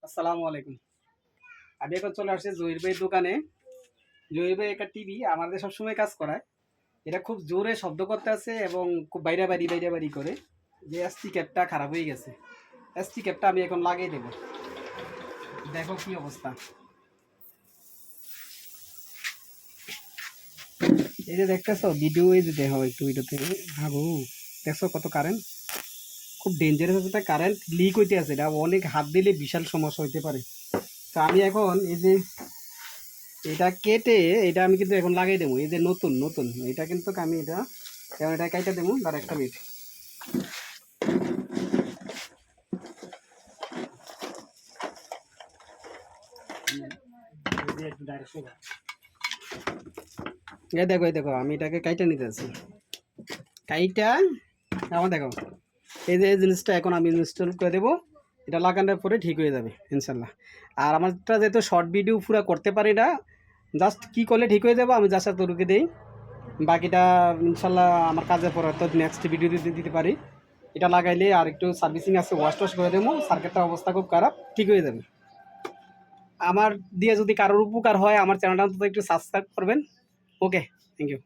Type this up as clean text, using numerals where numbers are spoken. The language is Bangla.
আসসালামু আলাইকুম। আমি এখন চলে আসছি জহির ভাইয়ের দোকানে। জহির ভাই একটা টিভি আমাদের সবসময় কাজ করায়। এটা খুব জোরে শব্দ করতে আছে এবং খুব বাইরে বাড়ি করে। যে এসটি ক্যাপটা খারাপ হয়ে গেছে। এসটি ক্যাপটা আমি এখন লাগিয়ে দেবো। দেখো কি অবস্থা। এই যে দেখতেছো ভিডিও, এই যে দেখো একটু ভিডিওতে ভাবো, দেখছো কত কারেন্ট, খুব ডেঞ্জারাস একটা কারেন্ট লিক হইতে আছে। এটা অনেক হাত দিলে বিশাল সমস্যা হইতে পারে। তো আমি এখন এই যে এটা কেটে এটা আমি কিন্তু এখন লাগাই দেবো। এই যে নতুন নতুন এটা কিন্তু আমি এটা এখন এটা কেটে দেবো। তার একটা মিনিট। এই দেখো আমি এটাকে কাইটা নিতে আছি। কাইটা আমার দেখো এই যে এই জিনিসটা এখন আমি ইনস্টল করে দেবো। এটা লাগানোর পরে ঠিক হয়ে যাবে ইনশাল্লাহ। আর আমারটা যেহেতু শর্ট ভিডিও পুরো করতে পারি না, জাস্ট কি করলে ঠিক হয়ে যাবো আমি জাস্ট তোরকে দিই। বাকিটা ইনশাল্লাহ আমার কাজের পরে তো নেক্সট ভিডিও দিতে পারি। এটা লাগাইলে আর একটু সার্ভিসিং আছে, ওয়াশ টোয়াশ করে দেবো। সার্কিটটার অবস্থা খুব খারাপ, ঠিক হয়ে যাবে। আমার দিয়ে যদি কারোর উপকার হয় আমার চ্যানেলটা অন্তত একটু সাবস্ক্রাইব করবেন। ওকে, থ্যাংক ইউ।